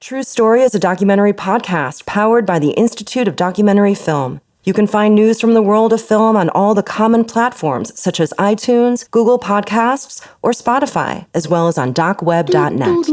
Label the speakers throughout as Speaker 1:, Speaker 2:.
Speaker 1: True Story is a documentary podcast powered by the Institute of Documentary Film. You can find news from the world of film on all the common platforms such as iTunes, Google Podcasts, or Spotify, as well as on docweb.net.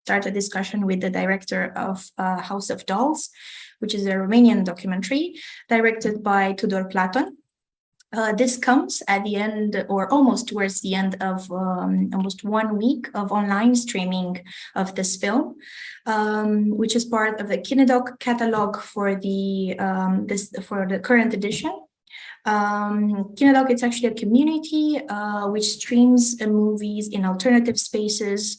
Speaker 2: Start a discussion with the director of House of Dolls, which is a Romanian documentary directed by Tudor Platon. This comes at the end, or almost towards the end of almost 1 week of online streaming of this film, which is part of the KineDok catalog for the current edition. KineDok, it's actually a community which streams movies in alternative spaces,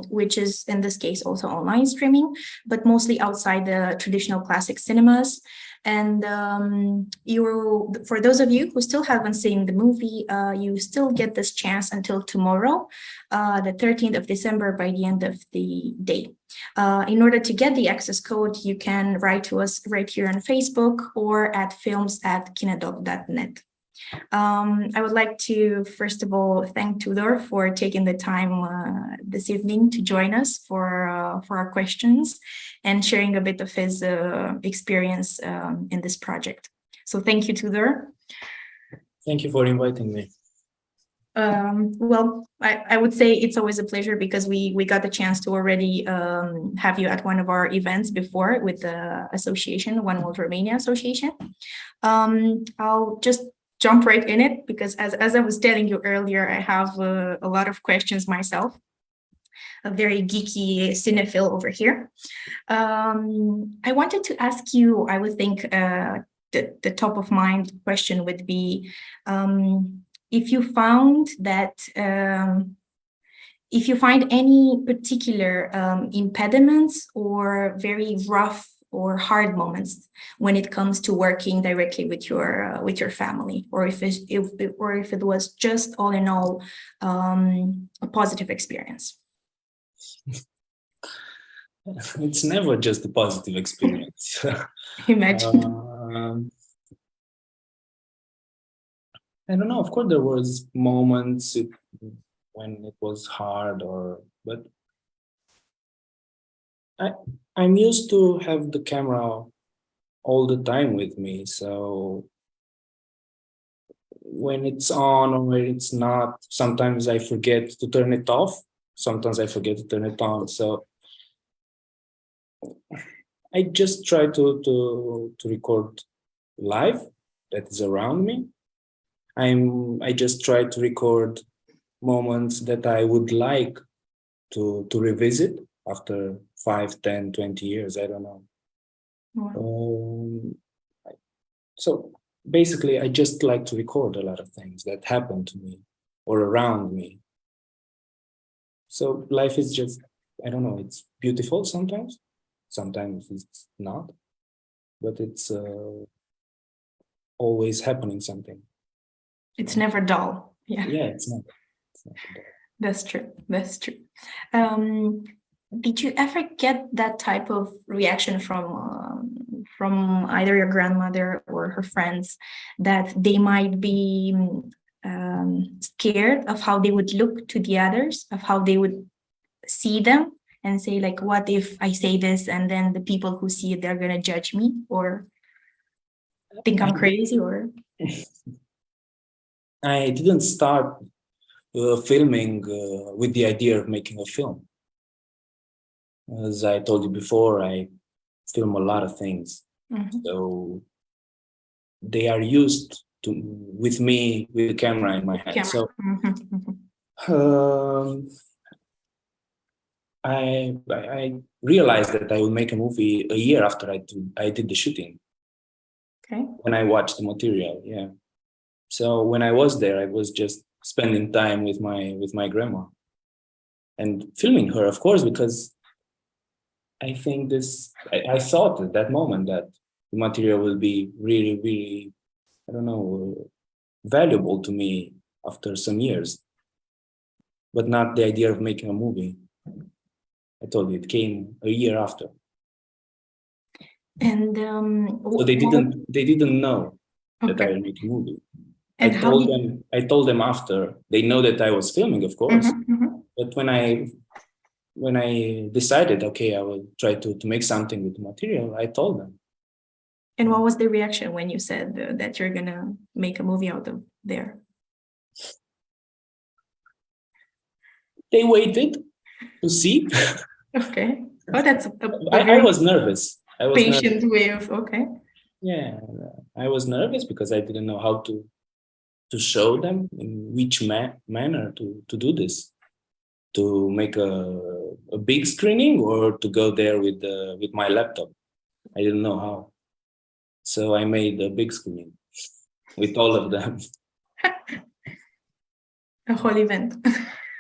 Speaker 2: which is in this case also online streaming, but mostly outside the traditional classic cinemas. And for those of you who still haven't seen the movie, you still get this chance until tomorrow, the 13th of December, by the end of the day. In order to get the access code, you can write to us right here on Facebook or at films@kinedok.net. I would like to, first of all, thank Tudor for taking the time this evening to join us for our questions and sharing a bit of his experience in this project. So thank you, Tudor.
Speaker 3: Thank you for inviting me.
Speaker 2: Well, I would say it's always a pleasure because we got the chance to already have you at one of our events before with the association, One World Romania Association. I'll just jump right in it because as I was telling you earlier, I have a lot of questions myself. A very geeky cinephile over here. I wanted to ask you, I would think the top of mind question would be, if you found that, if you find any particular impediments or very rough or hard moments when it comes to working directly with your family, or if it was just all in all a positive experience.
Speaker 3: It's never just a positive experience.
Speaker 2: Imagine.
Speaker 3: I don't know. Of course, there was moments when it was hard, but I'm used to have the camera all the time with me. So when it's on or when it's not, sometimes I forget to turn it off. Sometimes I forget to turn it on. So I just try to record live that is around me. I just try to record moments that I would like to revisit after 5, 10, 20 years. I don't know. Wow. So basically, I just like to record a lot of things that happen to me or around me. So life is just, I don't know, it's beautiful sometimes. Sometimes it's not. But it's always happening something.
Speaker 2: It's never dull. Yeah.
Speaker 3: Yeah, it's not dull.
Speaker 2: That's true. That's true. Did you ever get that type of reaction from either your grandmother or her friends, that they might be scared of how they would look to the others, of how they would see them, and say like, what if I say this and then the people who see it, they're gonna judge me or think I'm crazy? Or
Speaker 3: I didn't start filming with the idea of making a film. As I told you before, I film a lot of things. So they are used to with me with the camera in my hand. So I realized that I would make a movie a year after I did the shooting.
Speaker 2: Okay.
Speaker 3: When I watched the material, yeah. So when I was there, I was just spending time with my grandma and filming her, of course, because I think I thought at that moment that the material will be really, really, I don't know, valuable to me after some years, but not the idea of making a movie. I told you it came a year after.
Speaker 2: And
Speaker 3: so they didn't know that I would make a movie.
Speaker 2: And
Speaker 3: I told them after. They know that I was filming, of course. But when I decided, okay, I will try to make something with the material, I told them.
Speaker 2: And what was the reaction when you said that you're gonna make a movie out of there?
Speaker 3: They waited to see.
Speaker 2: Okay. Oh, that's
Speaker 3: I was nervous.
Speaker 2: Patient way of, okay.
Speaker 3: Yeah, I was nervous because I didn't know how to show them in which manner to do this, to make a big screening or to go there with my laptop. I didn't know how. So I made a big screening with all of them.
Speaker 2: A whole event.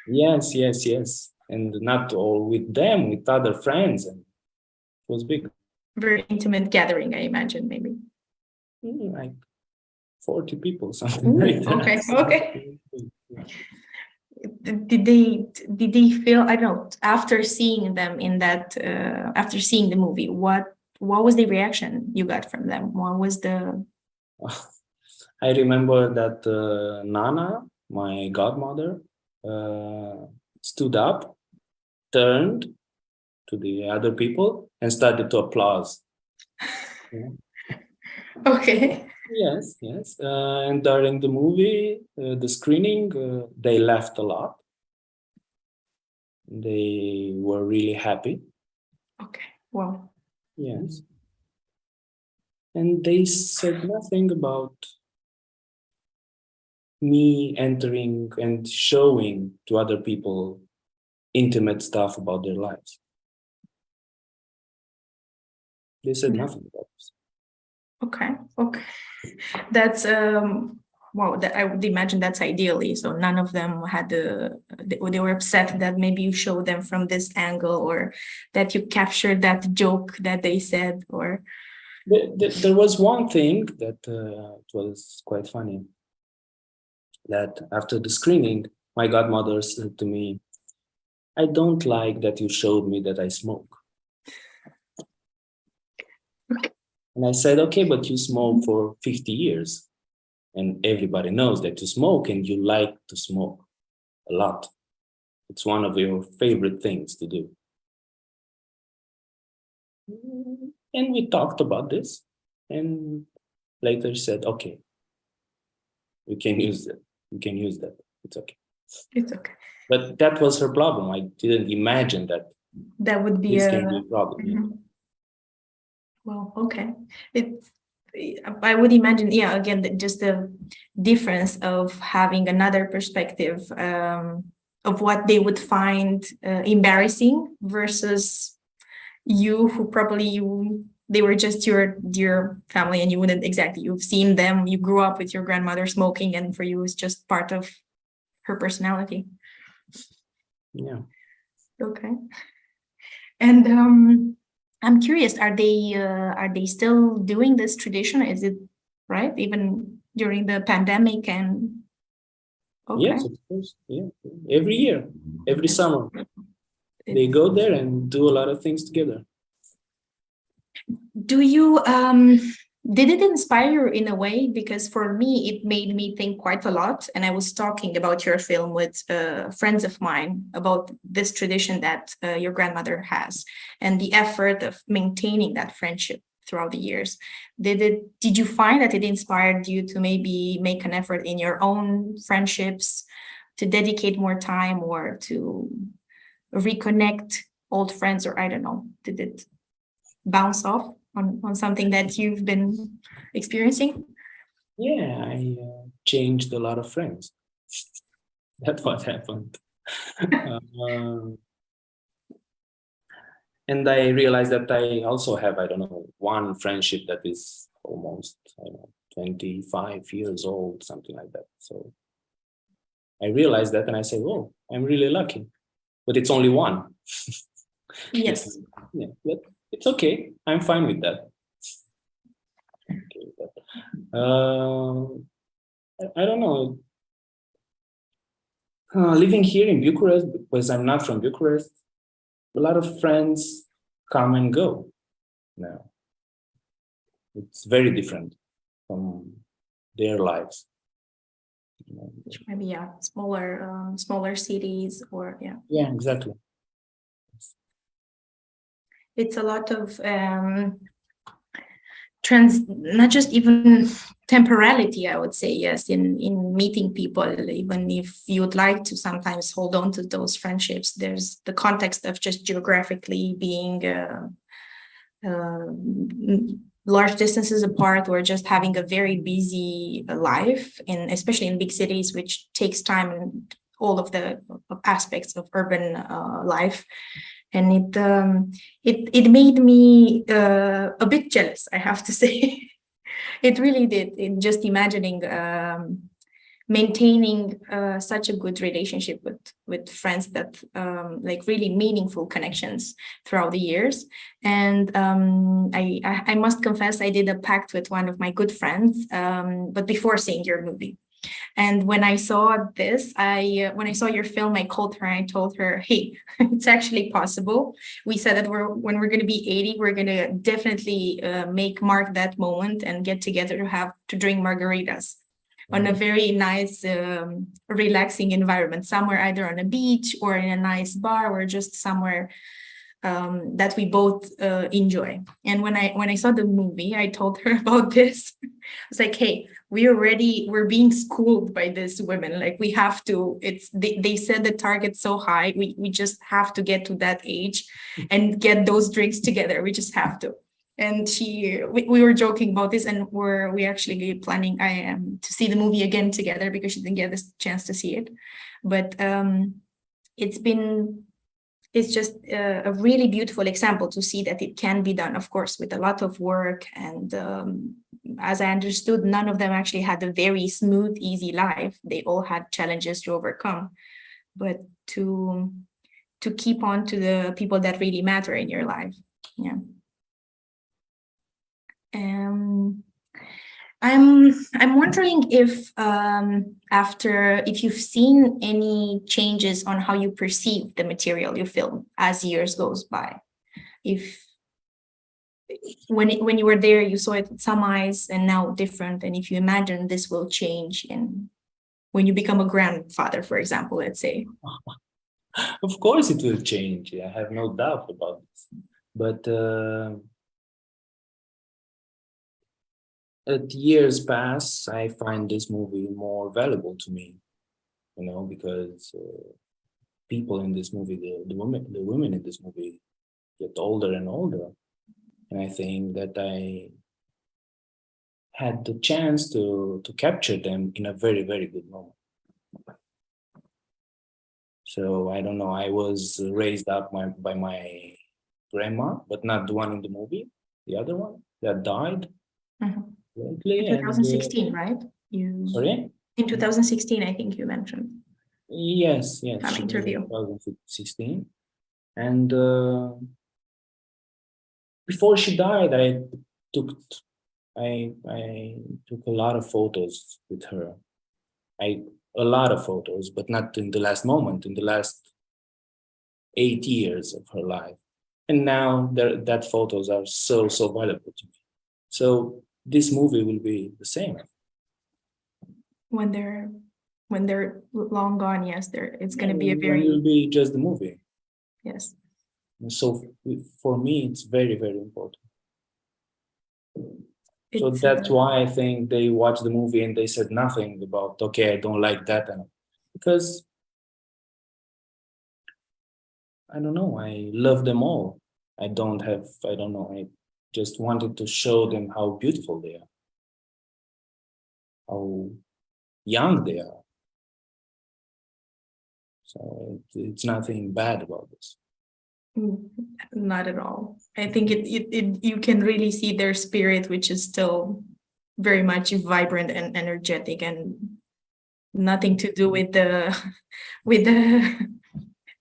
Speaker 3: Yes. And not all with them, with other friends. And it was big.
Speaker 2: Very intimate gathering, I imagine, maybe.
Speaker 3: Like 40 people, something like that.
Speaker 2: Okay. Did they feel, I don't know, after seeing them in that, after seeing the movie, what was the reaction you got from them? What was the...
Speaker 3: I remember that Nana, my godmother, stood up, turned to the other people and started to applaud. Yeah.
Speaker 2: Okay.
Speaker 3: Yes. And during the movie, the screening, they laughed a lot. They were really happy.
Speaker 2: Okay. Wow.
Speaker 3: Yes. And they said nothing about me entering and showing to other people intimate stuff about their lives. They said nothing about this.
Speaker 2: Okay. That's wow, I would imagine that's ideally. So none of them had they were upset that maybe you showed them from this angle, or that you captured that joke that they said, or...
Speaker 3: There was one thing that was quite funny. That after the screening, my godmother said to me, "I don't like that you showed me that I smoke." And I said, "Okay, but you smoke for 50 years. And everybody knows that you smoke and you like to smoke a lot. It's one of your favorite things to do." And we talked about this. And later she said, "Okay, we can use that. We can use that. It's okay."
Speaker 2: It's okay.
Speaker 3: But that was her problem. I didn't imagine that
Speaker 2: would be
Speaker 3: this can be a problem. Yeah.
Speaker 2: Well, okay. I would imagine, yeah, again, just the difference of having another perspective of what they would find embarrassing versus you, who probably they were just your dear family and you wouldn't exactly, you've seen them, you grew up with your grandmother smoking, and for you it's just part of her personality.
Speaker 3: Yeah.
Speaker 2: Okay. And I'm curious, are they still doing this tradition? Is it right even during the pandemic? And okay.
Speaker 3: Yes, of course. Yeah, every year, every summer. they go there and do a lot of things together.
Speaker 2: Do you did it inspire you in a way? Because for me, it made me think quite a lot. And I was talking about your film with friends of mine about this tradition that your grandmother has and the effort of maintaining that friendship throughout the years. Did you find that it inspired you to maybe make an effort in your own friendships, to dedicate more time or to reconnect old friends, or I don't know, did it bounce off on something that you've been experiencing?
Speaker 3: Yeah, I changed a lot of friends. That's what happened. And I realized that I also have, I don't know, one friendship that is almost, I don't know, 25 years old, something like that. So I realized that and I said, oh, I'm really lucky. But it's only one.
Speaker 2: Yes.
Speaker 3: Yeah, but it's okay. I'm fine with that. Okay with that. I don't know. Living here in Bucharest, because I'm not from Bucharest, a lot of friends come and go now. It's very different from their lives.
Speaker 2: Which maybe, yeah, smaller cities, or yeah.
Speaker 3: Yeah, exactly.
Speaker 2: It's a lot of not just even temporality, I would say, yes, in meeting people, even if you would like to sometimes hold on to those friendships, there's the context of just geographically being large distances apart, or just having a very busy life, especially in big cities, which takes time and all of the aspects of urban life. And it made me a bit jealous, I have to say. It really did. In just imagining maintaining such a good relationship with friends, that like really meaningful connections throughout the years. And I must confess, I did a pact with one of my good friends, but before seeing your movie. And when I saw this, when I saw your film, I called her and I told her, hey, it's actually possible. We said that when we're going to be 80, we're going to definitely mark that moment and get together to drink margaritas on a very nice, relaxing environment, somewhere either on a beach or in a nice bar, or just somewhere that we both enjoy. And when I saw the movie, I told her about this. I was like, hey, we're being schooled by these women. Like, we have to, they set the target so high. We just have to get to that age and get those drinks together. We just have to. And we were joking about this, and we actually planning to see the movie again together, because she didn't get this chance to see it. But it's just a really beautiful example to see that it can be done, of course, with a lot of work. And as I understood, none of them actually had a very smooth, easy life. They all had challenges to overcome. But to keep on to the people that really matter in your life. Yeah. I'm wondering if you've seen any changes on how you perceive the material you film as years goes by. If when you were there, you saw it with some eyes and now different, and if you imagine this will change when you become a grandfather, for example, let's say.
Speaker 3: Of course it will change. I have no doubt about this. But as years pass, I find this movie more valuable to me, because people in this movie, the women in this movie, get older and older, and I think that I had the chance to capture them in a very, very good moment. So I don't know. I was raised up by my grandma, but not the one in the movie, the other one that died.
Speaker 2: Mm-hmm.
Speaker 3: Lately,
Speaker 2: in 2016, right?
Speaker 3: Sorry?
Speaker 2: In 2016, I think you mentioned.
Speaker 3: Yes.
Speaker 2: Some interview.
Speaker 3: 2016. And before she died, I took a lot of photos with her. A lot of photos, but not in the last moment, in the last 8 years of her life. And now that photos are so valuable to me. So this movie will be the same.
Speaker 2: When they're long gone, yes, it's going to be a
Speaker 3: It
Speaker 2: very,
Speaker 3: will be just the movie.
Speaker 2: yes.
Speaker 3: So for me, it's very, very important. So
Speaker 2: It's,
Speaker 3: that's why I think they watched the movie and they said nothing about, okay, I don't like that. Because, I don't know, I love them all. I don't know, I just wanted to show them how beautiful they are, how young they are. So it's nothing bad about this.
Speaker 2: not at all. I think you can really see their spirit, which is still very much vibrant and energetic, and nothing to do with the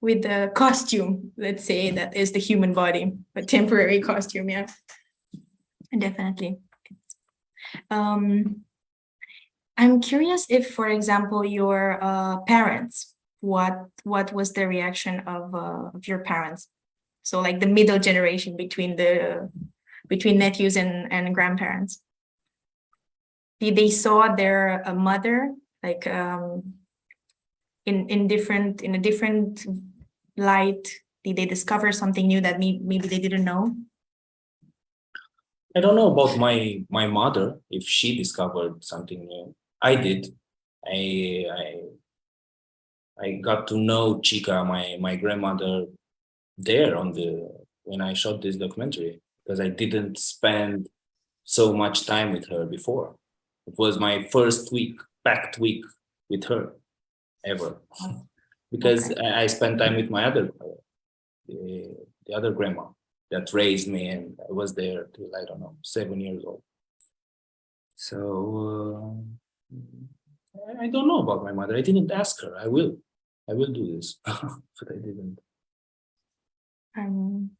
Speaker 2: with the costume, let's say, that is the human body, a temporary costume. Yeah, definitely. I'm curious if, for example, your parents, what was the reaction of your parents? So like the middle generation between nephews and grandparents. Did they saw their mother like in a different light? Did they discover something new that maybe they didn't know?
Speaker 3: I don't know about my mother, if she discovered something new. I did. I got to know Chica, my grandmother, there when I shot this documentary, because I didn't spend so much time with her before. It was my first packed week with her ever, because
Speaker 2: Okay.
Speaker 3: I spent time with my the other grandma that raised me, and I was there till, I don't know, 7 years old. So I don't know about my mother. I didn't ask her. I will do this, but I didn't.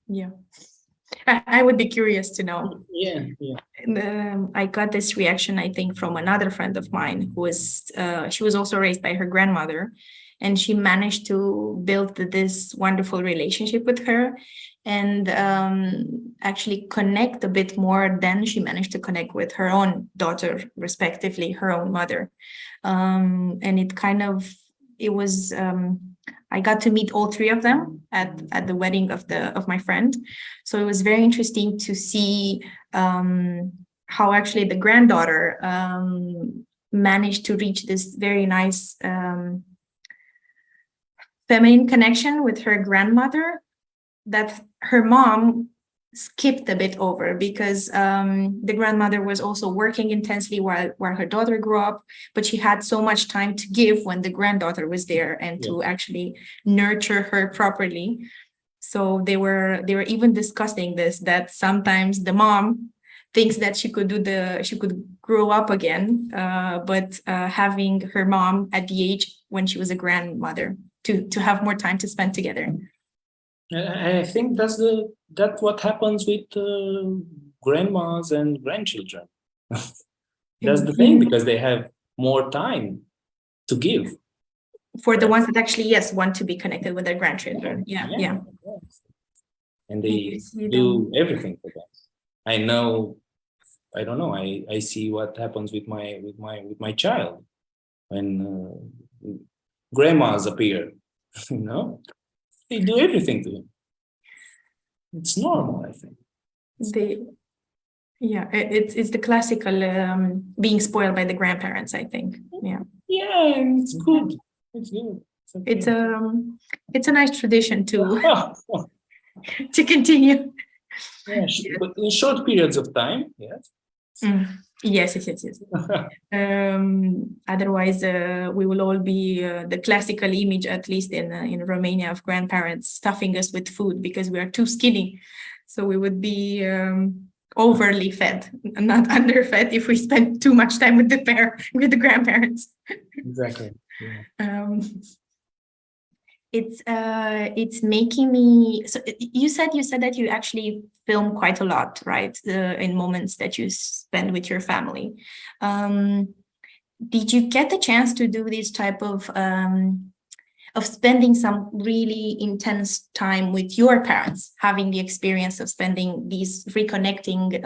Speaker 2: Yeah, I would be curious to know.
Speaker 3: Yeah.
Speaker 2: And, I got this reaction, I think, from another friend of mine who was she was also raised by her grandmother, and she managed to build this wonderful relationship with her, and actually connect a bit more than she managed to connect with her own daughter, respectively, her own mother. And it was I got to meet all three of them at the wedding of my friend. So it was very interesting to see how actually the granddaughter managed to reach this very nice feminine connection with her grandmother that her mom skipped a bit over, because the grandmother was also working intensely while her daughter grew up, but she had so much time to give when the granddaughter was there, and to actually nurture her properly. So they were even discussing this, that sometimes the mom thinks that she could grow up again, but having her mom at the age when she was a grandmother to have more time to spend together.
Speaker 3: I think that's what happens with grandmas and grandchildren. That's the thing, because they have more time to give.
Speaker 2: For the ones that actually, yes, want to be connected with their grandchildren. Yeah.
Speaker 3: And they do everything for them. I don't know. I see what happens with my child when grandmas appear. They do everything to him. It's normal, I think.
Speaker 2: It's the classical being spoiled by the grandparents, I think. Yeah,
Speaker 3: it's good. It's good.
Speaker 2: It's a nice tradition to continue.
Speaker 3: Yeah, but in short periods of time, yes.
Speaker 2: Yes. Otherwise, we will all be the classical image, at least in Romania, of grandparents stuffing us with food because we are too skinny. So we would be overly fed, not underfed, if we spend too much time with the grandparents.
Speaker 3: Exactly. Yeah.
Speaker 2: It's making me. So you said that you actually film quite a lot, right? In moments that you spend with your family. Did you get the chance to do this type of of spending some really intense time with your parents, having the experience of spending these reconnecting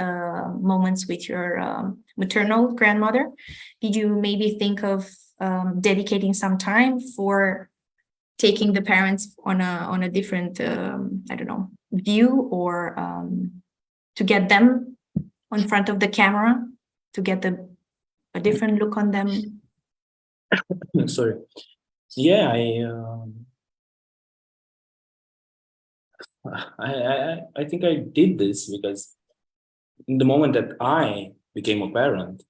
Speaker 2: moments with your maternal grandmother. Did you maybe think of dedicating some time for taking the parents on a different, I don't know, view, or to get them on front of the camera, to get a different look on them?
Speaker 3: Sorry. Yeah, I think I did this because in the moment that I became a parent,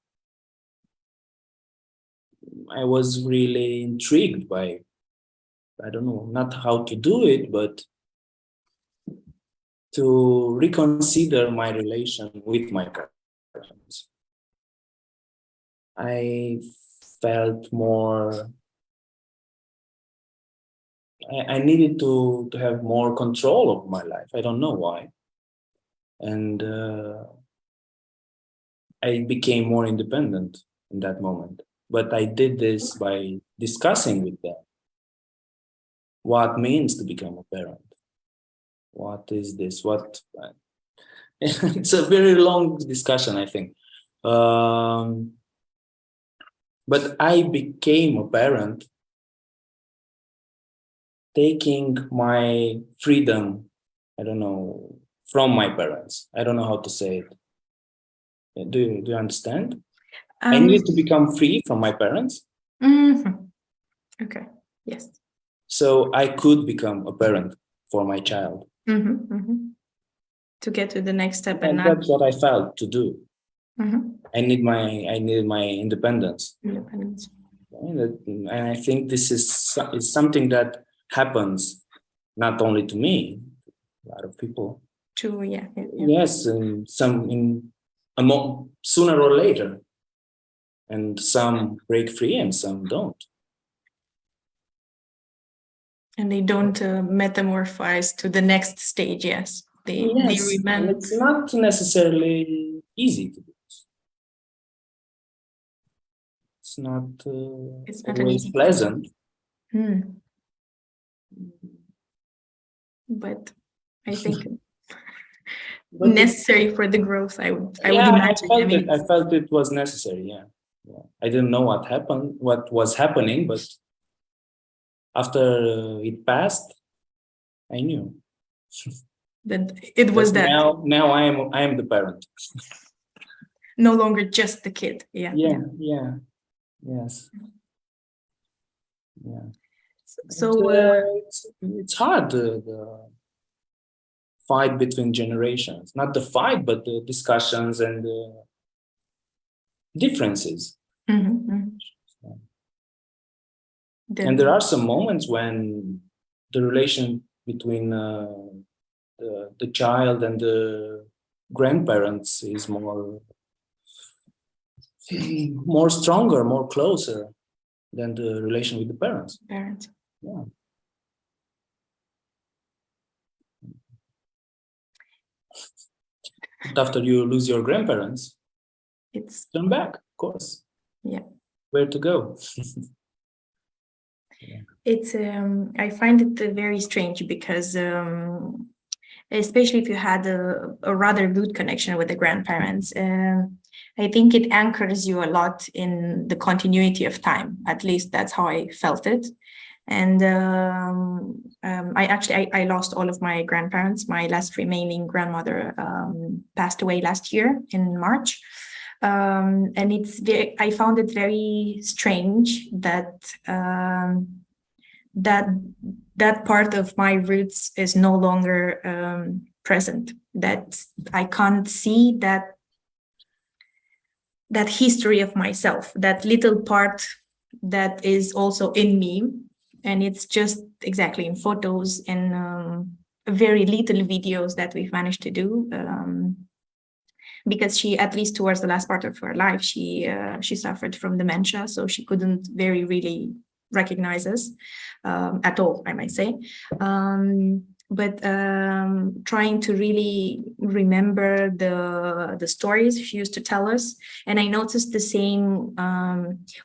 Speaker 3: I was really intrigued by, I don't know, not how to do it, but to reconsider my relation with my parents. I felt more, I needed to have more control of my life. I don't know why. And I became more independent in that moment. But I did this by discussing with them what means to become a parent. What is this? What? It's a very long discussion, I think. But I became a parent taking my freedom, I don't know, from my parents. I don't know how to say it. Do you understand? I needed to become free from my parents.
Speaker 2: Okay, yes.
Speaker 3: So I could become a parent for my child.
Speaker 2: To get to the next step,
Speaker 3: and that's what I felt to do. I needed my independence. And I think this is something that happens not only to me, a lot of people.
Speaker 2: True, yeah.
Speaker 3: Yes, and sooner or later, and some break free and some don't.
Speaker 2: And they don't metamorphose to the next stage. Yes, they remain.
Speaker 3: It's not necessarily easy to do. It's not always pleasant.
Speaker 2: But I think necessary for the growth. I would imagine.
Speaker 3: I felt it was necessary. Yeah. I didn't know what was happening, but after it passed, I knew
Speaker 2: that it was that.
Speaker 3: Now I am the parent.
Speaker 2: No longer just the kid. Yeah.
Speaker 3: Yes. Yeah.
Speaker 2: So
Speaker 3: it's hard, the fight between generations. Not the fight, but the discussions and the differences. And there are some moments when the relation between the child and the grandparents is more stronger, more closer than the relation with the parents. Yeah. But after you lose your grandparents, it's turn back, of course.
Speaker 2: Yeah.
Speaker 3: Where to go?
Speaker 2: It's I find it very strange because especially if you had a rather good connection with the grandparents, I think it anchors you a lot in the continuity of time. At least that's how I felt it. And I lost all of my grandparents. My last remaining grandmother passed away last year in March. And I found it very strange that that part of my roots is no longer present, that I can't see that history of myself, that little part that is also in me. And it's just exactly in photos and very little videos that we've managed to do. Because she, at least towards the last part of her life, she suffered from dementia, so she couldn't very really recognize us at all, I might say. But trying to really remember the stories she used to tell us. And I noticed the same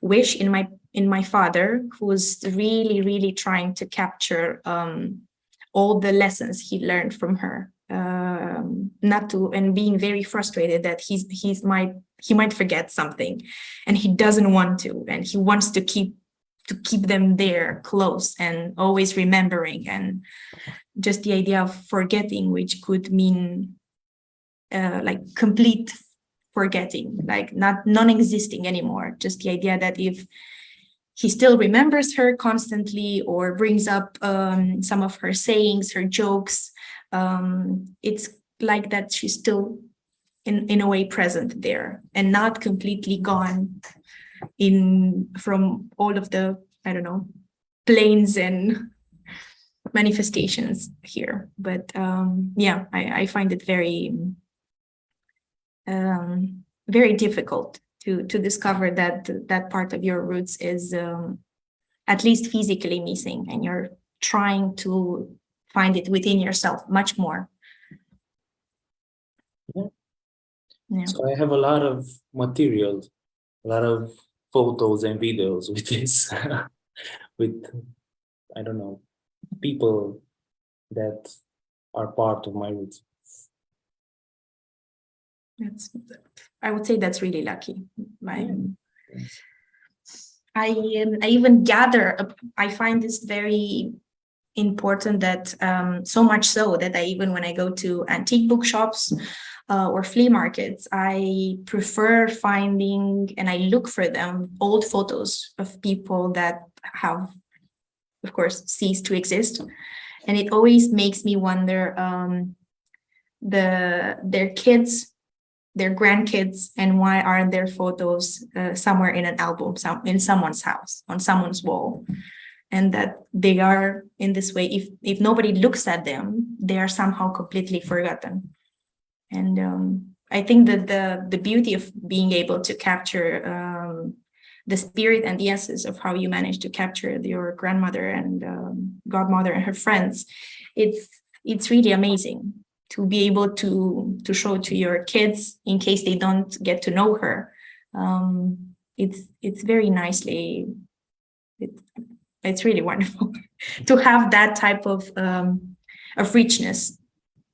Speaker 2: wish in my in my father, who's really, really trying to capture all the lessons he learned from her. And being very frustrated that he might forget something, and he doesn't want to, and he wants to keep them there close and always remembering, and just the idea of forgetting, which could mean like complete forgetting, like not non-existing anymore. Just the idea that if he still remembers her constantly or brings up some of her sayings, her jokes, it's like that she's still in a way present there and not completely gone from all of the, I don't know, planes and manifestations here. But yeah, I find it very very difficult to discover that part of your roots is at least physically missing, and you're trying to find it within yourself much more.
Speaker 3: Yeah. So I have a lot of material, a lot of photos and videos with this, with, I don't know, people that are part of my roots.
Speaker 2: I would say that's really lucky. I even gather, I find this very important, that so much so that I even when I go to antique bookshops or flea markets, I prefer finding, and I look for them, old photos of people that have, of course, ceased to exist. And it always makes me wonder their kids, their grandkids, and why aren't their photos somewhere in an album, in someone's house, on someone's wall, and that they are in this way, if nobody looks at them, they are somehow completely forgotten. And I think that the beauty of being able to capture the spirit and the essence of how you managed to capture your grandmother and godmother and her friends, it's really amazing to be able to show to your kids in case they don't get to know her. It's very nicely, it's really wonderful to have that type of richness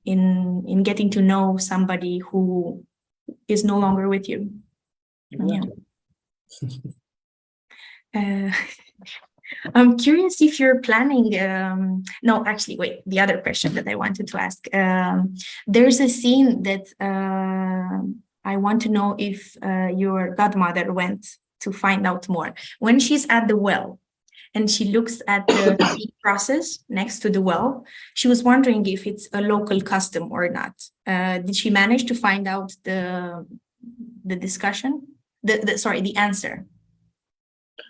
Speaker 2: in getting to know somebody who is no longer with you.
Speaker 3: Exactly.
Speaker 2: Yeah. I'm curious if you're planning, no, actually, wait, the other question that I wanted to ask. There's a scene that I want to know if your godmother went to find out more. When she's at the well and she looks at the process next to the well, she was wondering if it's a local custom or not. Did she manage to find out the discussion? The answer?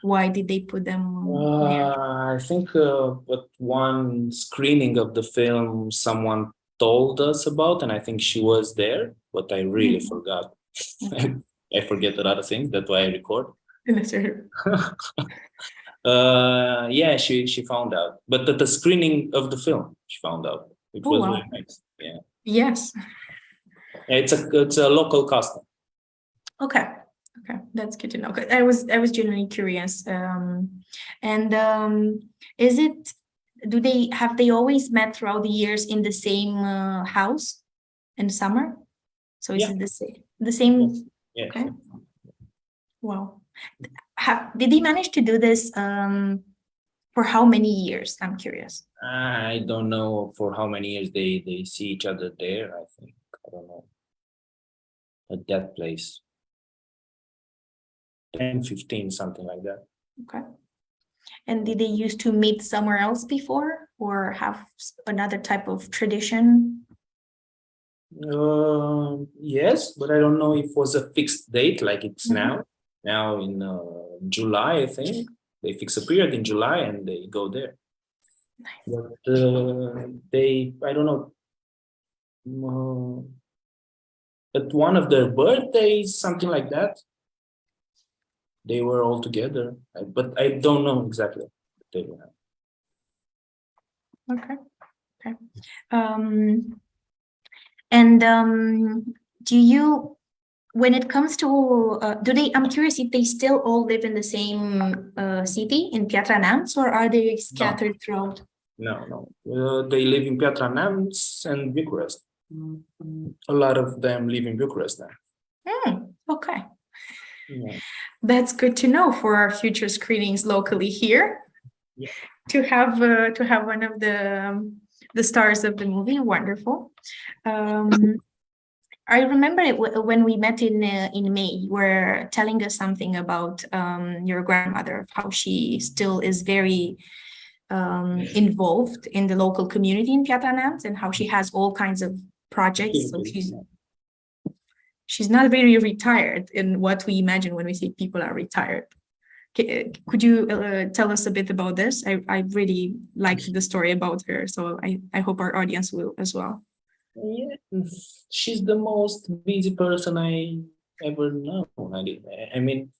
Speaker 2: Why did they put them there?
Speaker 3: I think at one screening of the film, someone told us about, and I think she was there, but I really forgot.
Speaker 2: Okay.
Speaker 3: I forget a lot of things. That's why I record.
Speaker 2: Sure.
Speaker 3: Yeah, she found out, but at the screening of the film, she found out. It was
Speaker 2: wow.
Speaker 3: very nice. Yeah.
Speaker 2: Yes.
Speaker 3: It's a local custom.
Speaker 2: Okay, that's good to know. I was genuinely curious. Is it? Have they always met throughout the years in the same house in summer? So is it the same? The same.
Speaker 3: Yes.
Speaker 2: Okay. Wow. Did they manage to do this for how many years? I'm curious.
Speaker 3: I don't know for how many years they see each other there. I think, I don't know, at that place. 10, 15, something like that.
Speaker 2: Okay. And did they used to meet somewhere else before, or have another type of tradition?
Speaker 3: Yes, but I don't know if it was a fixed date like it's now. Now in July, I think they fix a period in July and they go there.
Speaker 2: Nice.
Speaker 3: But I don't know. At one of their birthdays, something like that, they were all together, but I don't know exactly what they were.
Speaker 2: Okay. And do you when it comes to, I'm curious if they still all live in the same city in Piatra Neamț, or are they scattered throughout?
Speaker 3: No. They live in Piatra Neamț and Bucharest. A lot of them live in Bucharest now.
Speaker 2: Okay.
Speaker 3: Yeah.
Speaker 2: That's good to know for our future screenings locally here.
Speaker 3: Yeah.
Speaker 2: To have one of the stars of the movie. Wonderful. I remember when we met in May, you were telling us something about your grandmother, how she still is very involved in the local community in Piatra Neamț, and how she has all kinds of projects. So she's not very retired in what we imagine when we say people are retired. Could you tell us a bit about this? I really liked the story about her, so I hope our audience will as well.
Speaker 3: Yeah, she's the most busy person I ever know. I mean,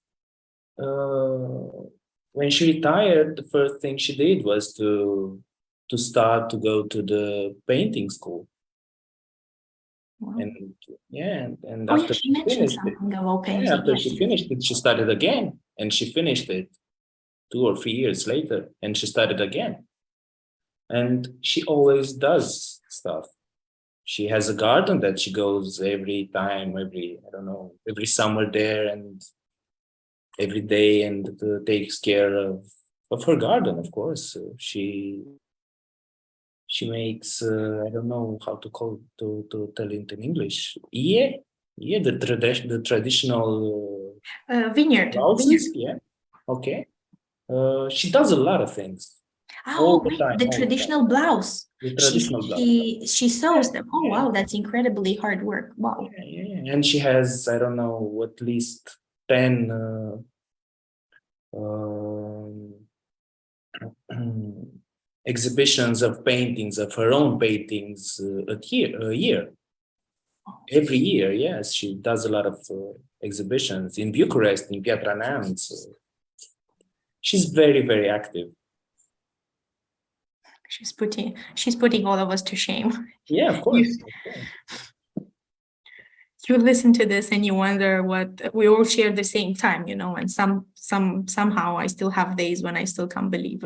Speaker 3: when she retired, the first thing she did was to start to go to the painting school.
Speaker 2: Wow.
Speaker 3: And
Speaker 2: after she mentioned something about painting.
Speaker 3: After she finished it, she started again, and she finished it 2 or 3 years later, and she started again. And she always does stuff. She has a garden that she goes every summer there, and every day, and takes care of her garden, of course. She makes, I don't know how to tell it in English. The traditional
Speaker 2: vineyard.
Speaker 3: houses. Yeah. Okay. She does a lot of things.
Speaker 2: The traditional blouse.
Speaker 3: The traditional blouse.
Speaker 2: She sews them. Oh, wow, that's incredibly hard work. Wow.
Speaker 3: Yeah. And she has, I don't know, at least 10 exhibitions of paintings, of her own paintings, a year. Every year, yes, she does a lot of exhibitions in Bucharest, in Piatra Neamț. She's very, very active.
Speaker 2: She's putting all of us to shame.
Speaker 3: Yeah, of course.
Speaker 2: You listen to this and you wonder what we all share the same time, and somehow I still have days when I still can't believe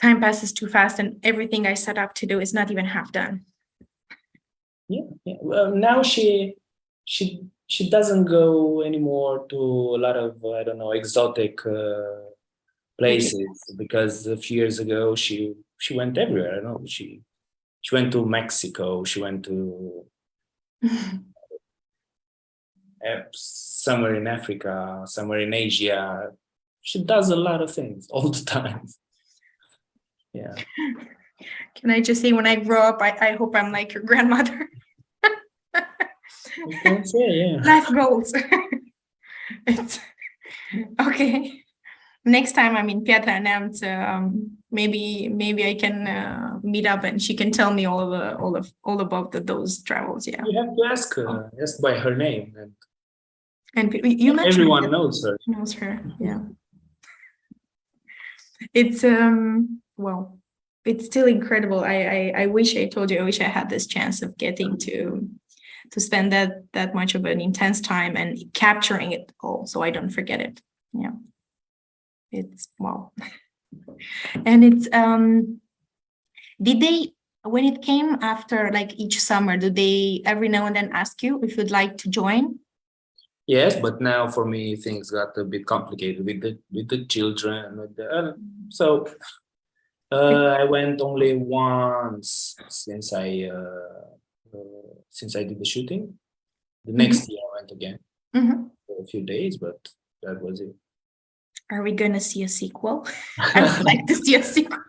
Speaker 2: time passes too fast and everything I set up to do is not even half done.
Speaker 3: Yeah. Well, now she doesn't go anymore to a lot of, I don't know, exotic places, because a few years ago she went everywhere. I don't know, she went to Mexico, she went to somewhere in Africa, somewhere in Asia. She does a lot of things all the time. Yeah.
Speaker 2: Can I just say, when I grow up, I hope I'm like your grandmother.
Speaker 3: You can say, yeah.
Speaker 2: Life goals. Okay. Next time I'm in Piatra Neamț, maybe I can meet up and she can tell me all about those travels. Yeah.
Speaker 3: You have to ask her, ask by her name,
Speaker 2: and you mentioned
Speaker 3: everyone knows her.
Speaker 2: Knows her. Yeah. It's well, it's still incredible. I wish I told you. I wish I had this chance of getting to spend that much of an intense time and capturing it all, so I don't forget it. Yeah. It's wow. And it's did they, when it came after, like, each summer, do they every now and then ask you if you'd like to join?
Speaker 3: Yes, but now for me things got a bit complicated with the children. So I went only once since I did the shooting. The next year I went again for a few days, but that was it.
Speaker 2: Are we gonna see a sequel? I would like to see a sequel.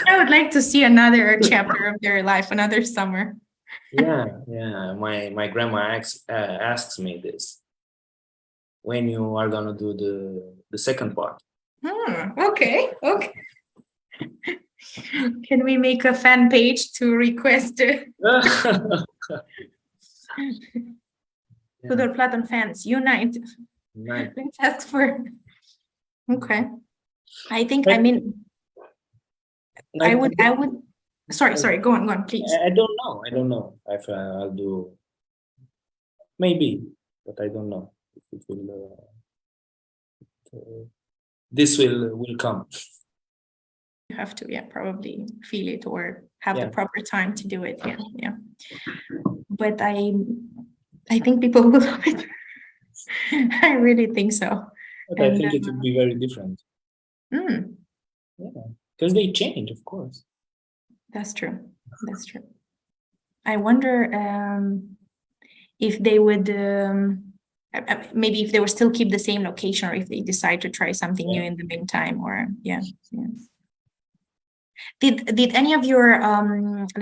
Speaker 2: I would like to see another chapter of their life, another summer.
Speaker 3: Yeah. My grandma asks me this, when you are gonna do the second part.
Speaker 2: Okay. Can we make a fan page to request Tudor Platon fans unite? Let's ask for. Okay. I think, I mean, I would. Sorry. Go on, please.
Speaker 3: I don't know if I'll do. maybe, but I don't know if it will. This will come.
Speaker 2: You have to, probably feel it or have the proper time to do it. Yeah. But I think people will love it. I really think so.
Speaker 3: But I think it would be very different. Yeah, because they change, of course.
Speaker 2: That's true. I wonder if they would maybe if they would still keep the same location, or if they decide to try something new in the meantime, or Did any of your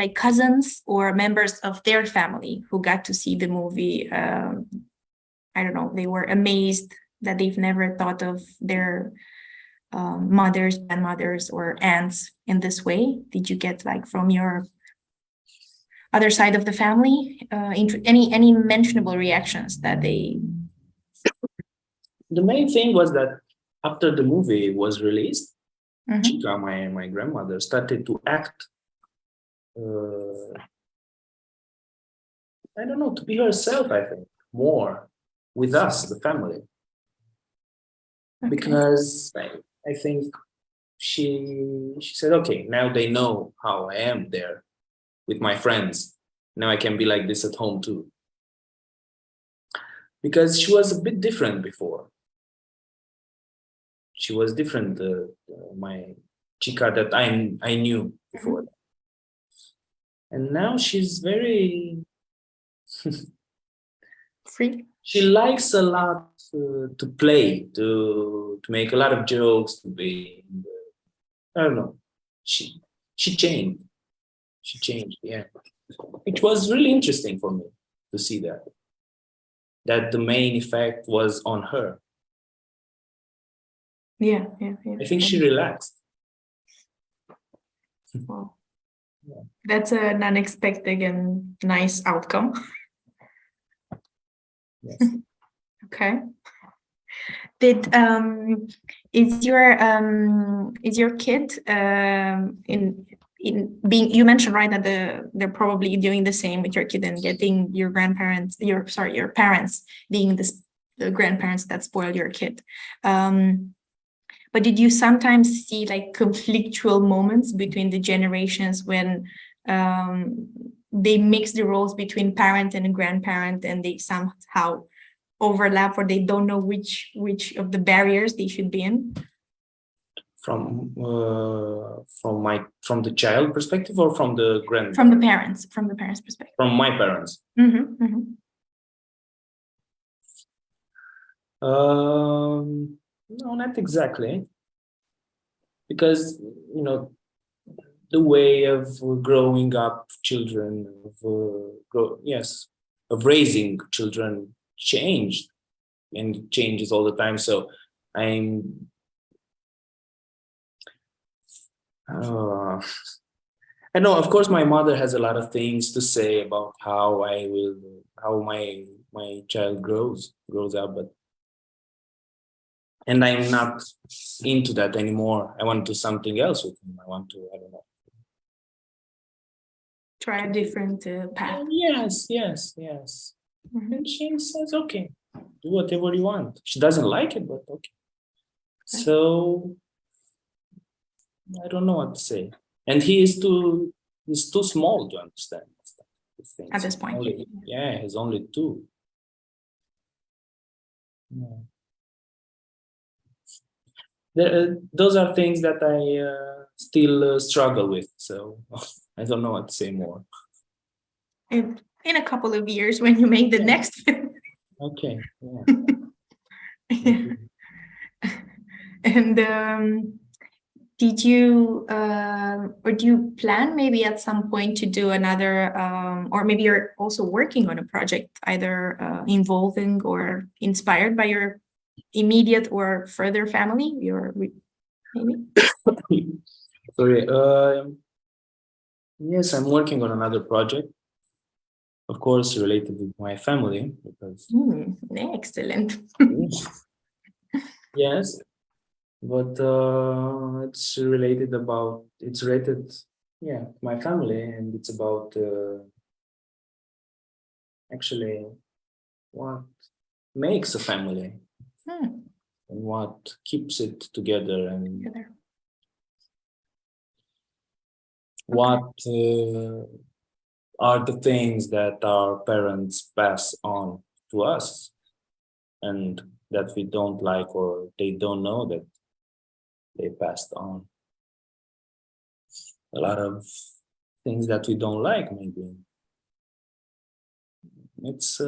Speaker 2: like cousins or members of their family who got to see the movie, I don't know, they were amazed that they've never thought of their mothers, grandmothers, or aunts in this way? Did you get, like, from your other side of the family, any mentionable reactions that they?
Speaker 3: The main thing was that after the movie was released, Chica, my grandmother, started to act, I don't know, to be herself, I think, more with us, the family. Because I think she said, okay, now they know how I am there with my friends. Now I can be like this at home too. Because she was a bit different before. She was different, my Chica that I knew before. And now she's very
Speaker 2: free.
Speaker 3: She likes a lot to play, to make a lot of jokes, to be, I don't know. She changed. She changed, yeah. It was really interesting for me to see that the main effect was on her.
Speaker 2: Yeah.
Speaker 3: I think she relaxed.
Speaker 2: Wow. Yeah. That's an unexpected and nice outcome.
Speaker 3: Yes.
Speaker 2: Okay. Is your kid in being, you mentioned, right, that they're probably doing the same with your kid and getting your parents being the grandparents that spoil your kid. But did you sometimes see, like, conflictual moments between the generations when they mix the roles between parent and grandparent, and they somehow overlap, or they don't know which of the barriers they should be in?
Speaker 3: From the child perspective, or from the
Speaker 2: From the parents' perspective.
Speaker 3: From my parents. No, not exactly, because the way of growing up children, of raising children changed, and it changes all the time. So I know, of course, my mother has a lot of things to say about how my child grows up, and I'm not into that anymore. I want to do something else with him. I want to, I don't know,
Speaker 2: try a different path.
Speaker 3: Yes. And she says, okay, do whatever you want. She doesn't like it, but okay. So I don't know what to say. And he's too small to understand things.
Speaker 2: At this point.
Speaker 3: He's only 2. Yeah. Those are things that I still struggle with. So I don't know what to say more.
Speaker 2: In a couple of years, when you make the next film.
Speaker 3: Okay. Yeah.
Speaker 2: And did you or do you plan maybe at some point to do another, or maybe you're also working on a project either involving or inspired by your immediate or further family, maybe?
Speaker 3: Sorry. Yes, I'm working on another project, of course, related to my family, because
Speaker 2: excellent.
Speaker 3: Yes, but it's related my family, and it's about actually what makes a family and what keeps it together, and what are the things that our parents pass on to us and that we don't like, or they don't know that they passed on. A lot of things that we don't like, maybe. It's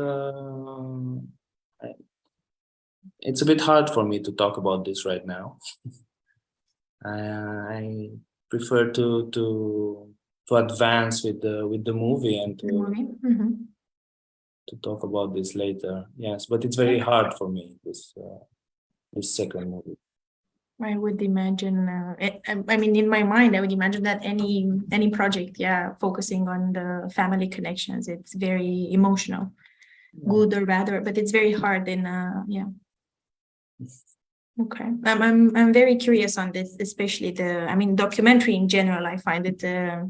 Speaker 3: a bit hard for me to talk about this right now. I prefer to advance with the movie and to talk about this later. Yes, but it's very hard for me, this second movie.
Speaker 2: I would imagine, I mean, in my mind, I would imagine that any project, focusing on the family connections, it's very emotional, good or bad, but it's very hard in, Okay, I'm very curious on this, especially documentary in general. I find it a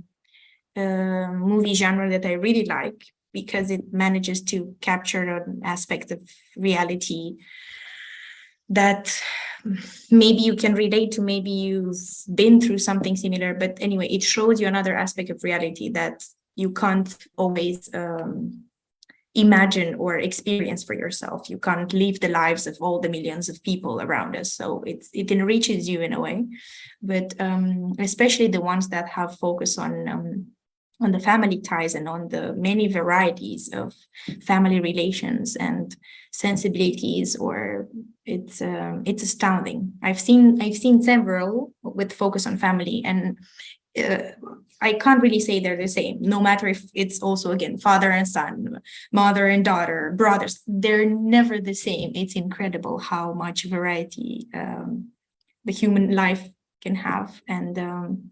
Speaker 2: movie genre that I really like because it manages to capture an aspect of reality that maybe you can relate to, maybe you've been through something similar, but anyway, it shows you another aspect of reality that you can't always imagine or experience for yourself. You can't live the lives of all the millions of people around us, so it enriches you in a way, but especially the ones that have focus on the family ties and on the many varieties of family relations and sensibilities, or it's astounding. I've seen several with focus on family, and I can't really say they're the same, no matter if it's also, again, father and son, mother and daughter, brothers, they're never the same. It's incredible how much variety the human life can have, and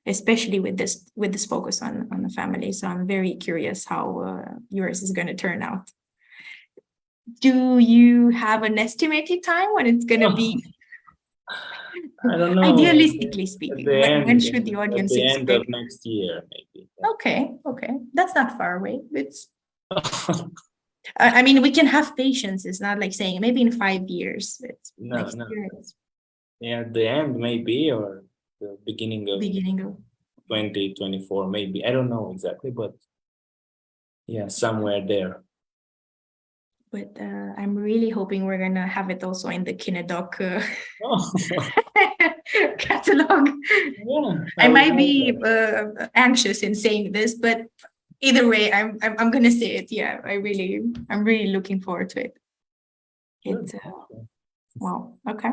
Speaker 2: especially with this focus on the family. So I'm very curious how yours is going to turn out. Do you have an estimated time when it's going to be?
Speaker 3: I don't know.
Speaker 2: Idealistically speaking, when should the audience
Speaker 3: expect? At the end of next year, maybe.
Speaker 2: Okay, that's not far away. It's. I mean, we can have patience. It's not like saying maybe in 5 years. It's
Speaker 3: no. Yeah, at the end maybe, or the beginning of 2024, maybe. I don't know exactly, but yeah, somewhere there.
Speaker 2: But I'm really hoping we're gonna have it also in the KineDok catalog. Yeah, I might be anxious in saying this, but either way, I'm gonna say it. Yeah, I'm really looking forward to it. It's wow. Okay.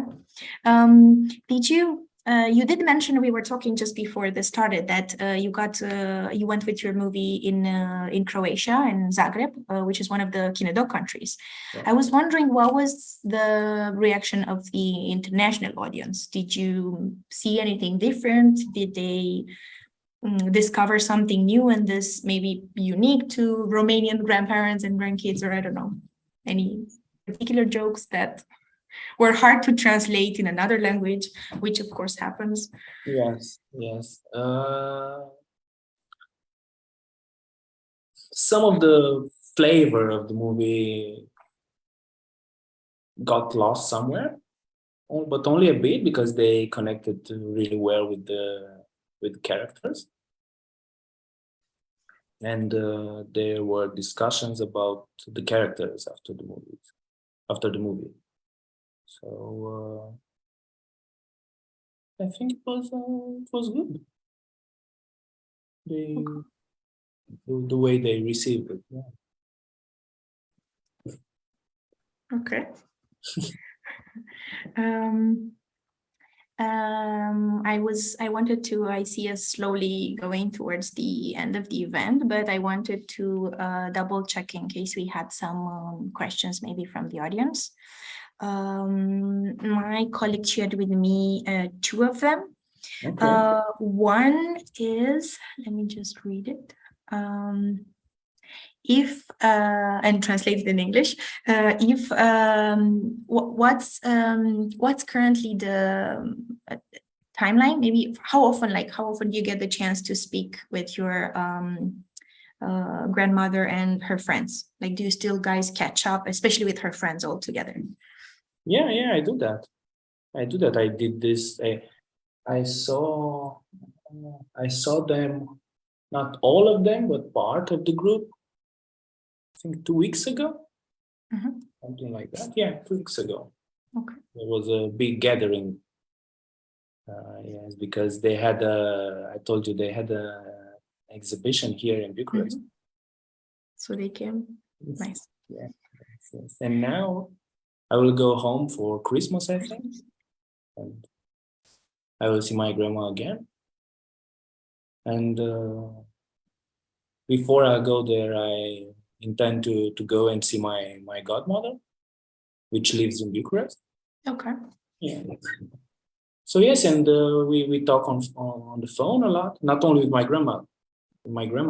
Speaker 2: Did you did mention, we were talking just before this started, that you went with your movie in Croatia, in Zagreb, which is one of the KineDok countries. Yeah. I was wondering, what was the reaction of the international audience? Did you see anything different? Did they discover something new and this maybe unique to Romanian grandparents and grandkids, or I don't know, any particular jokes that were hard to translate in another language, which of course happens?
Speaker 3: Yes. Some of the flavor of the movie got lost somewhere, but only a bit, because they connected really well with the characters. And there were discussions about the characters after the movie. So I think it was good. The way they received it. Yeah.
Speaker 2: Okay. I see us slowly going towards the end of the event, but I wanted to double check in case we had some questions maybe from the audience. My colleague shared with me 2 of them. Okay. One is, let me just read it. If and translated in English, what's currently the timeline? Maybe how often do you get the chance to speak with your grandmother and her friends? Like, do you still guys catch up, especially with her friends all together?
Speaker 3: Yeah, I do that. I did this. I saw them, not all of them, but part of the group. I think 2 weeks ago, something like that. Yeah, 2 weeks ago.
Speaker 2: Okay.
Speaker 3: There was a big gathering. Yes, because they had I told you they had a exhibition here in Bucharest.
Speaker 2: So they came. Nice.
Speaker 3: Yeah. Yes. And now I will go home for Christmas, I think. And I will see my grandma again. And before I go there, I intend to go and see my godmother, which lives in Bucharest.
Speaker 2: Okay.
Speaker 3: Yeah. So yes, and we talk on the phone a lot, not only with my grandma,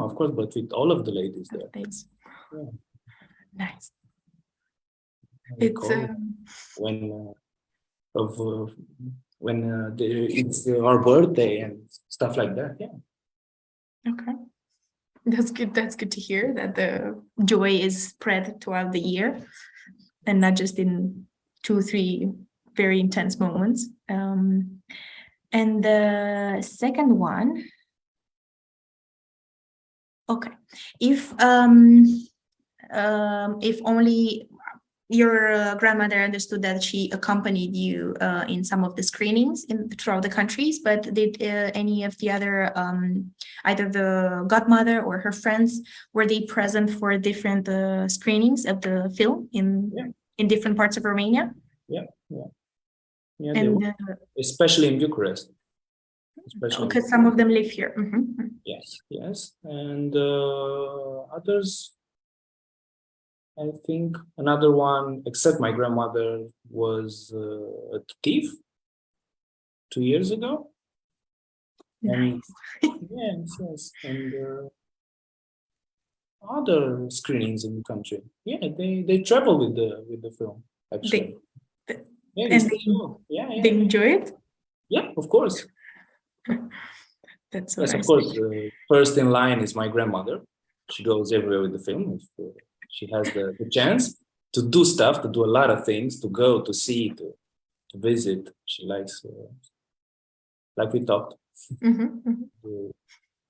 Speaker 3: of course, but with all of the ladies there.
Speaker 2: Thanks.
Speaker 3: Yeah.
Speaker 2: Nice.
Speaker 3: It's when it's our birthday and stuff like that. Yeah.
Speaker 2: Okay. That's good. That's good to hear that the joy is spread throughout the year and not just in 2-3 very intense moments. And the second one, okay, if only your grandmother understood that she accompanied you in some of the screenings throughout the countries, but did any of the other, either the godmother or her friends, were they present for different screenings of the film in different parts of Romania?
Speaker 3: Yeah,
Speaker 2: And
Speaker 3: especially in Bucharest.
Speaker 2: because some of them live here.
Speaker 3: Yes, and others. I think another one, except my grandmother, was at Kyiv 2 years ago.
Speaker 2: Nice.
Speaker 3: And, yes, and other screenings in the country. Yeah, they travel with the film actually.
Speaker 2: They enjoy it.
Speaker 3: Yeah, of course.
Speaker 2: That's so
Speaker 3: yes,
Speaker 2: nice.
Speaker 3: of course. First in line is my grandmother. She goes everywhere with the film. If, she has the chance to do stuff, to do a lot of things, to go, to see, to visit. She likes, like we talked,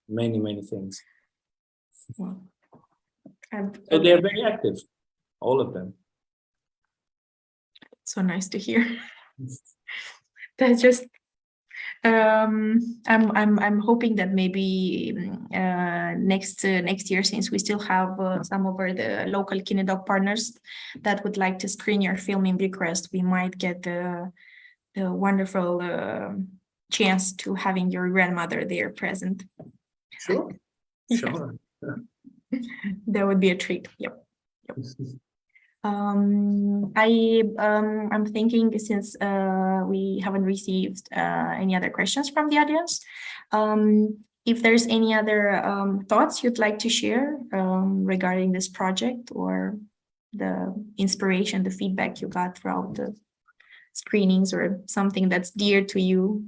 Speaker 3: many things.
Speaker 2: Wow.
Speaker 3: So they are very active, all of them.
Speaker 2: So nice to hear. That's just. I'm hoping that maybe next year, since we still have some of the local KineDok partners that would like to screen your film in Bucharest, we might get the wonderful chance to having your grandmother there present.
Speaker 3: Sure.
Speaker 2: That would be a treat. Yep. I'm thinking, since we haven't received any other questions from the audience, if there's any other thoughts you'd like to share regarding this project, or the inspiration, the feedback you got throughout the screenings, or something that's dear to you,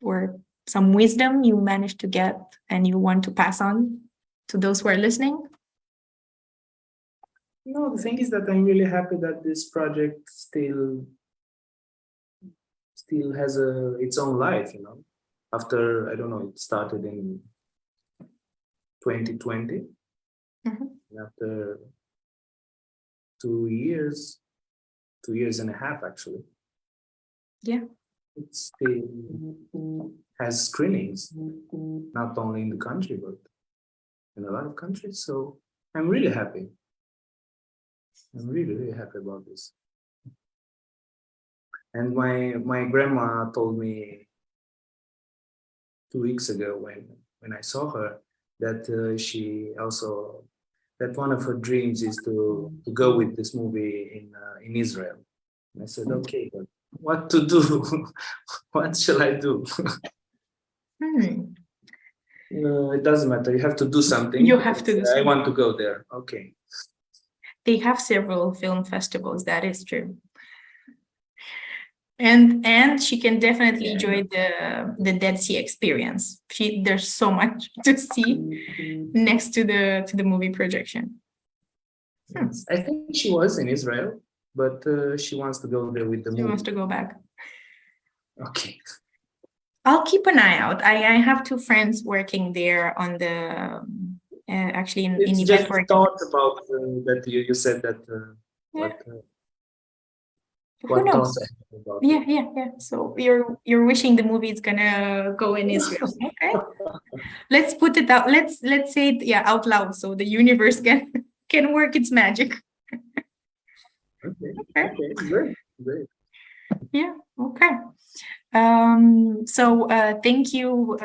Speaker 2: or some wisdom you managed to get and you want to pass on to those who are listening.
Speaker 3: No, the thing is that I'm really happy that this project still has its own life, you know. After, I don't know, it started in 2020. After 2 years and a half, actually.
Speaker 2: Yeah.
Speaker 3: It still has screenings, not only in the country, but in a lot of countries. So I'm really happy. I'm really happy about this. And my grandma told me 2 weeks ago when I saw her that that one of her dreams is to go with this movie in Israel. And I said, okay, but what to do? What shall I do? It doesn't matter. You have to do something.
Speaker 2: You have to do something.
Speaker 3: I want to go there. Okay.
Speaker 2: They have several film festivals, that is true. And she can definitely enjoy the Dead Sea experience. There's so much to see next to the movie projection.
Speaker 3: Yes. I think she was in Israel, but she wants to go there with the
Speaker 2: She
Speaker 3: movie.
Speaker 2: wants to go back.
Speaker 3: Okay.
Speaker 2: I'll keep an eye out. I have two friends working there on the actually in
Speaker 3: It's
Speaker 2: event
Speaker 3: just
Speaker 2: work.
Speaker 3: thought about that you said that
Speaker 2: Who
Speaker 3: what
Speaker 2: knows?
Speaker 3: thoughts I have about
Speaker 2: Yeah. So you're wishing the movie is gonna go in Israel. Okay. Let's put it out. Let's say it, out loud so the universe can work its magic.
Speaker 3: Okay, great.
Speaker 2: Yeah, okay. So thank you.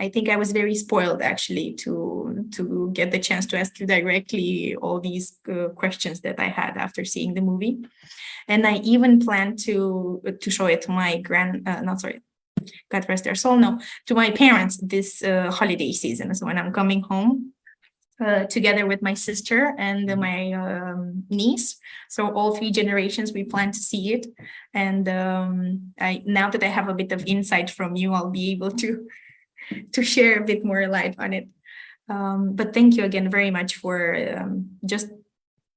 Speaker 2: I think I was very spoiled actually to get the chance to ask you directly all these questions that I had after seeing the movie. And I even plan to show it to my God rest their soul, no, to my parents this holiday season. So when I'm coming home, together with my sister and my niece. So all three generations, we plan to see it. And now that I have a bit of insight from you, I'll be able to share a bit more light on it. But thank you again very much for just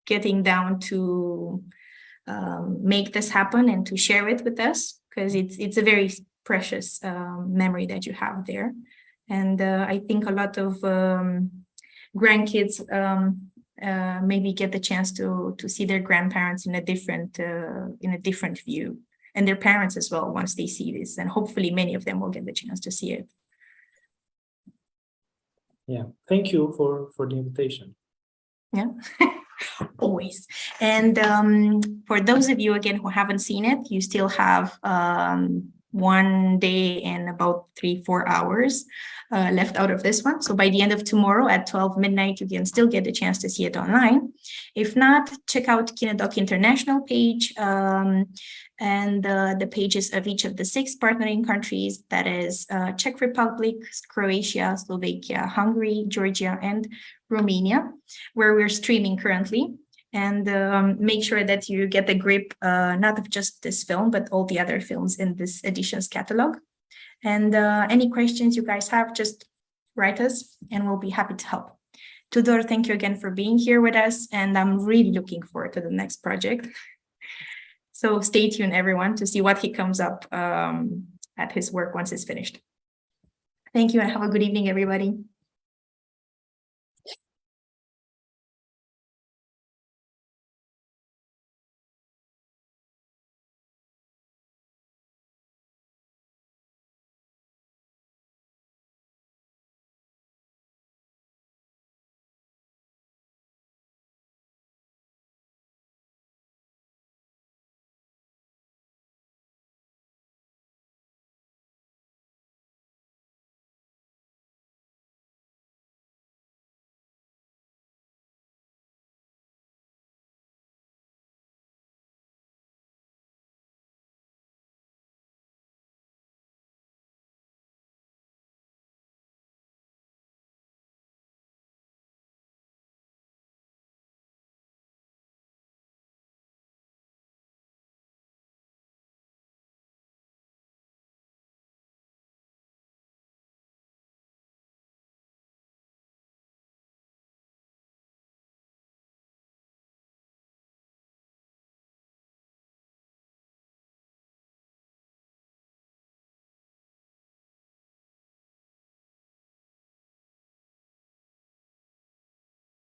Speaker 2: getting down to make this happen and to share it with us, because it's a very precious memory that you have there. And I think a lot of grandkids maybe get the chance to see their grandparents in a different view, and their parents as well once they see this, and hopefully many of them will get the chance to see it.
Speaker 3: Yeah, thank you for the invitation.
Speaker 2: Yeah. Always. And for those of you again who haven't seen it, you still have 1 day and about 3-4 hours left out of this one. So by the end of tomorrow at 12 midnight, you can still get a chance to see it online. If not, check out KineDok International page and the pages of each of the 6 partnering countries, that is Czech Republic, Croatia, Slovakia, Hungary, Georgia, and Romania, where we're streaming currently. And make sure that you get the grip, not of just this film, but all the other films in this edition's catalog. And any questions you guys have, just write us and we'll be happy to help. Tudor, thank you again for being here with us. And I'm really looking forward to the next project. So stay tuned, everyone, to see what he comes up at his work once it's finished. Thank you and have a good evening, everybody.